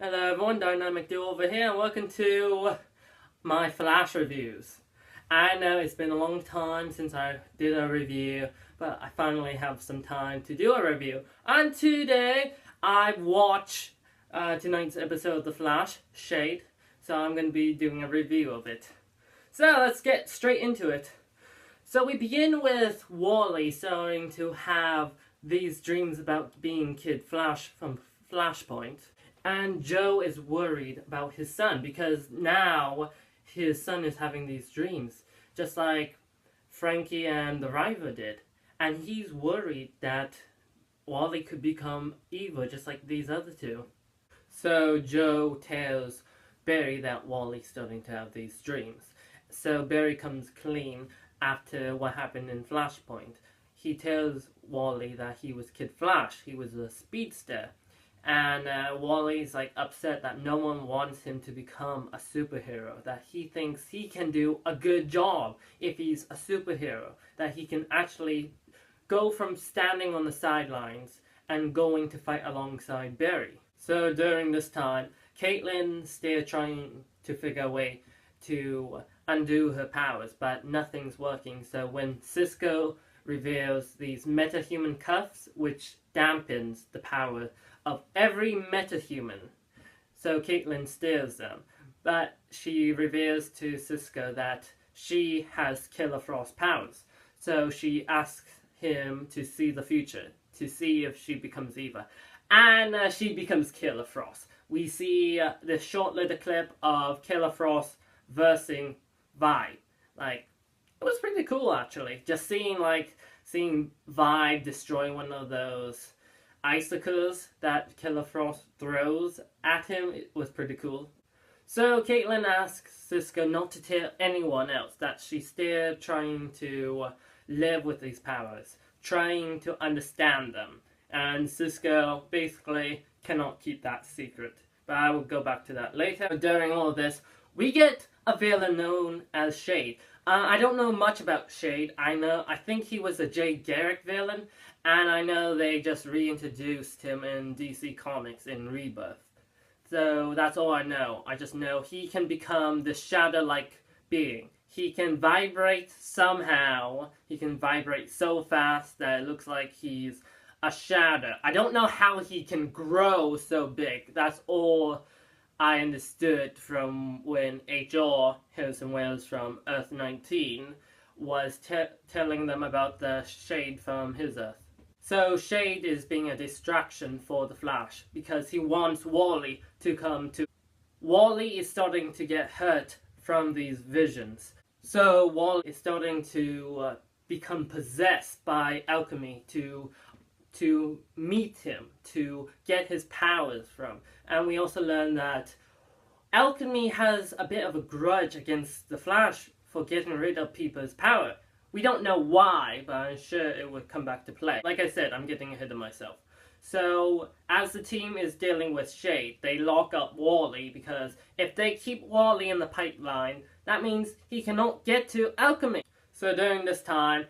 Hello everyone, Dynamic Duo over here, and welcome to my Flash reviews. I know it's been a long time since I did a review, but I finally have some time to do a review. And today, I watched tonight's episode of The Flash, Shade, so I'm going to be doing a review of it. So let's get straight into it. So we begin with Wally starting to have these dreams about being Kid Flash from Flashpoint. And Joe is worried about his son because now his son is having these dreams, just like Frankie and the River did. And he's worried that Wally could become evil just like these other two. So Joe tells Barry that Wally's starting to have these dreams. So Barry comes clean after what happened in Flashpoint. He tells Wally that he was Kid Flash, he was a speedster. And Wally's like upset that no one wants him to become a superhero, that he thinks he can do a good job if he's a superhero, that he can actually go from standing on the sidelines and going to fight alongside Barry. So during this time, Caitlyn's still trying to figure a way to undo her powers, but nothing's working. So when Cisco reveals these metahuman cuffs, which dampens the power of every metahuman. So Caitlyn steals them, but she reveals to Cisco that she has Killer Frost powers. So she asks him to see the future, to see if she becomes Eva. And she becomes Killer Frost. We see this short little clip of Killer Frost versing Vibe. Like, it was pretty cool actually. Just seeing Vibe destroy one of those icicles that Killer Frost throws at him, it was pretty cool. So Caitlyn asks Cisco not to tell anyone else that she's still trying to live with these powers, trying to understand them. And Cisco basically cannot keep that secret. But I will go back to that later. During all of this, we get a villain known as Shade. I don't know much about Shade. I think he was a Jay Garrick villain, and I know they just reintroduced him in DC Comics in Rebirth. So that's all I know. I just know he can become this shadow-like being. He can vibrate somehow. He can vibrate so fast that it looks like he's a shadow. I don't know how he can grow so big. That's all I understood from when HR, Harrison Wells from Earth 19, was telling them about the Shade from his Earth. So Shade is being a distraction for the Flash because he wants Wally to come to... Wally is starting to get hurt from these visions. So Wally is starting to become possessed by alchemy to meet him, to get his powers from. And we also learn that alchemy has a bit of a grudge against the Flash for getting rid of people's power. We don't know why, but I'm sure it would come back to play. Like I said, I'm getting ahead of myself. So, as the team is dealing with Shade, they lock up Wally because if they keep Wally in the pipeline, that means he cannot get to alchemy. So during this time,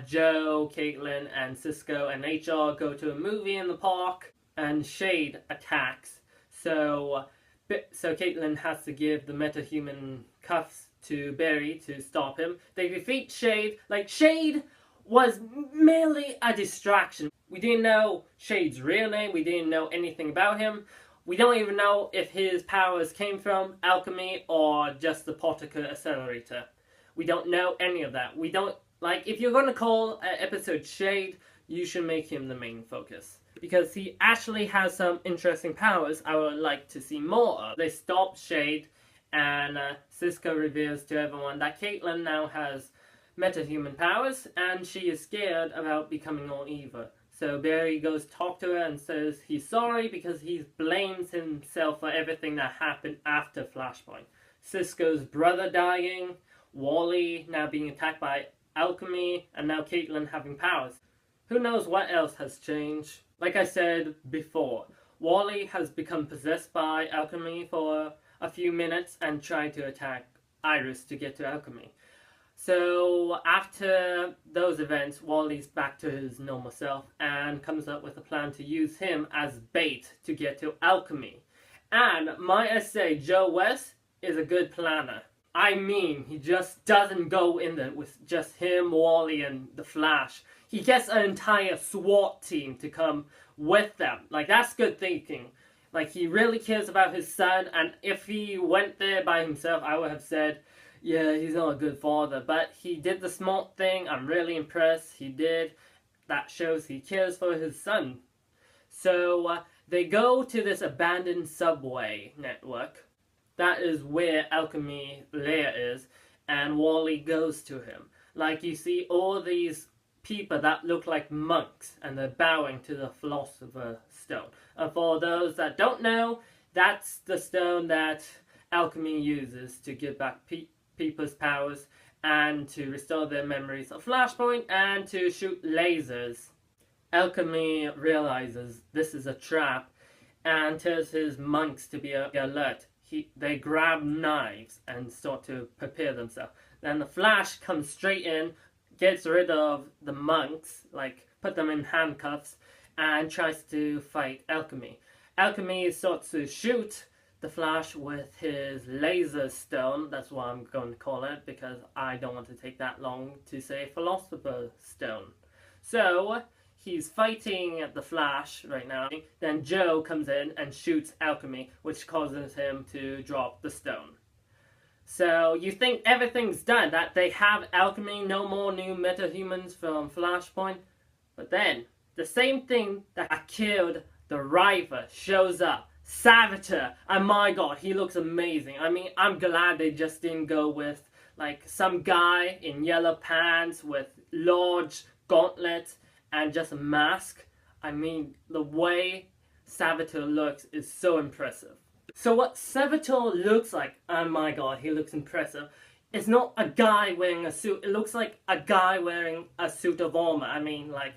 Joe, Caitlyn, and Cisco and HR go to a movie in the park, and Shade attacks. So Caitlyn has to give the metahuman cuffs to Barry to stop him. They defeat Shade. Like, Shade was merely a distraction. We didn't know Shade's real name. We didn't know anything about him. We don't even know if his powers came from alchemy or just the particle accelerator. We don't know any of that. We don't... Like, if you're gonna call an episode Shade, you should make him the main focus. Because he actually has some interesting powers I would like to see more of. They stop Shade, and Cisco reveals to everyone that Caitlyn now has metahuman powers, and she is scared about becoming all evil. So Barry goes to talk to her and says he's sorry because he blames himself for everything that happened after Flashpoint. Cisco's brother dying, Wally now being attacked by alchemy, and now Caitlyn having powers. Who knows what else has changed? Like I said before, Wally has become possessed by alchemy for a few minutes and tried to attack Iris to get to alchemy. So after those events, Wally's back to his normal self and comes up with a plan to use him as bait to get to alchemy. And might I say, Joe West is a good planner. I mean, he just doesn't go in there with just him, Wally, and the Flash. He gets an entire SWAT team to come with them. Like, that's good thinking. Like, he really cares about his son, and if he went there by himself, I would have said, yeah, he's not a good father. But he did the smart thing. I'm really impressed. He did. That shows he cares for his son. So, they go to this abandoned subway network. That is where Alchemy Lair is, and Wally goes to him. Like, you see all these people that look like monks, and they're bowing to the Philosopher's Stone. And for those that don't know, that's the stone that Alchemy uses to give back people's powers, and to restore their memories of Flashpoint, and to shoot lasers. Alchemy realizes this is a trap, and tells his monks to be alert. They grab knives and start to prepare themselves. Then the Flash comes straight in, gets rid of the monks, like put them in handcuffs, and tries to fight Alchemy. Alchemy starts to shoot the Flash with his laser stone. That's what I'm going to call it, because I don't want to take that long to say Philosopher's Stone. So he's fighting the Flash right now. Then Joe comes in and shoots Alchemy, which causes him to drop the stone. So you think everything's done, that they have Alchemy, no more new metahumans from Flashpoint. But then, the same thing that killed the River shows up. Savitar, and my god, he looks amazing. I mean, I'm glad they just didn't go with like some guy in yellow pants with large gauntlets and just a mask. I mean, the way Savitar looks is so impressive. So what Savitar looks like, oh my god, he looks impressive. It's not a guy wearing a suit, it looks like a guy wearing a suit of armor. I mean, like,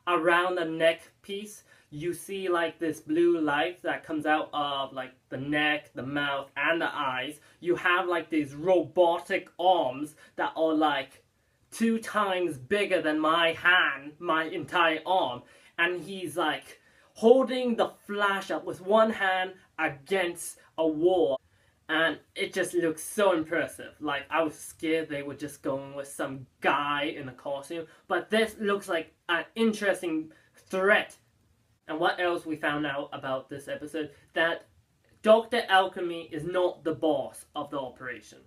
around the neck piece, you see like this blue light that comes out of like the neck, the mouth, and the eyes. You have like these robotic arms that are like 2 times bigger than my hand, my entire arm, and he's like holding the Flash up with one hand against a wall, and it just looks so impressive. Like, I was scared they were just going with some guy in a costume, but this looks like an interesting threat. And what else we found out about this episode? That Dr. Alchemy is not the boss of the operation.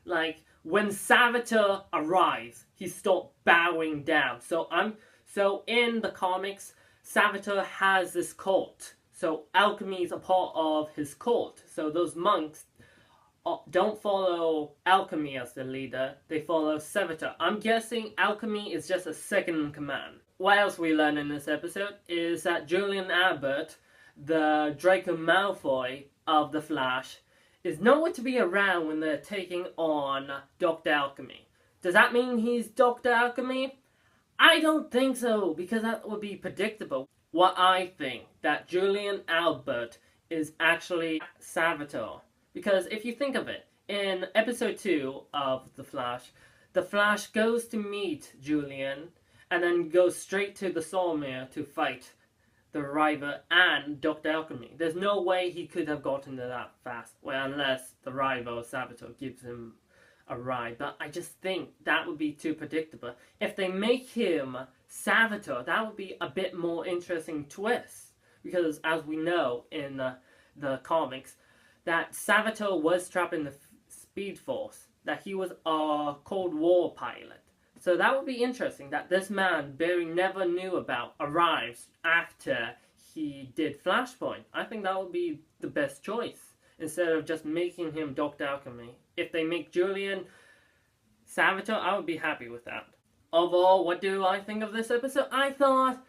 Like, when Savitar arrives, he stopped bowing down. So in the comics, Savitar has this cult. So Alchemy is a part of his cult. So those monks don't follow Alchemy as the leader, they follow Savitar. I'm guessing Alchemy is just a second in command. What else we learn in this episode is that Julian Albert, the Draco Malfoy of the Flash, is nowhere to be around when they're taking on Dr. Alchemy. Does that mean he's Dr. Alchemy? I don't think so, because that would be predictable. What I think, that Julian Albert is actually Savitar. Because if you think of it, in episode 2 of The Flash goes to meet Julian and then goes straight to the Sawmere to fight the River and Dr. Alchemy. There's no way he could have gotten there that fast, well, unless the River or Savitar gives him a ride. But I just think that would be too predictable. If they make him Savitar, that would be a bit more interesting twist. Because as we know in the comics, that Savitar was trapped in the Speed Force, that he was a Cold War pilot. So that would be interesting, that this man Barry never knew about arrives after he did Flashpoint. I think that would be the best choice, instead of just making him Dr. Alchemy. If they make Julian Savitar, I would be happy with that. Overall, what do I think of this episode? I thought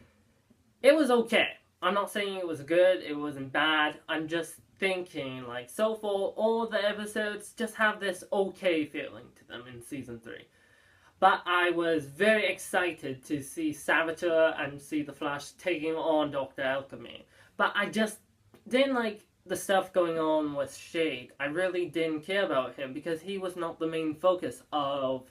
it was okay. I'm not saying it was good, it wasn't bad. I'm just thinking, like, so far, all the episodes just have this okay feeling to them in Season 3. But I was very excited to see Savitar and see the Flash taking on Dr. Alchemy. But I just didn't like the stuff going on with Shade. I really didn't care about him because he was not the main focus of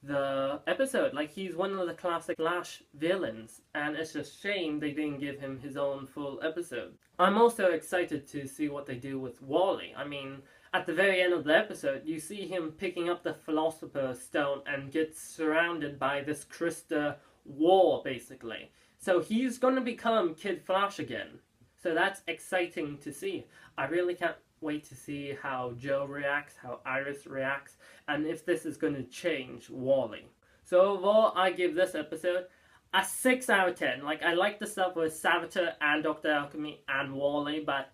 the episode. Like, he's one of the classic Flash villains, and it's a shame they didn't give him his own full episode. I'm also excited to see what they do with Wally. I mean, at the very end of the episode, you see him picking up the Philosopher's Stone and gets surrounded by this Krista war, basically. So he's going to become Kid Flash again. So that's exciting to see. I really can't wait to see how Joe reacts, how Iris reacts, and if this is going to change Wally. So overall, I give this episode a 6 out of 10. Like, I like the stuff with Savitar and Dr. Alchemy and Wally, but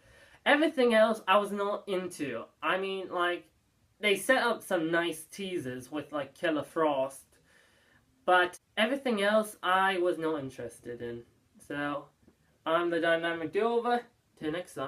everything else I was not into. I mean, like, they set up some nice teasers with, like, Killer Frost, but everything else I was not interested in. So, I'm the Dynamic Do-Over. Till next time.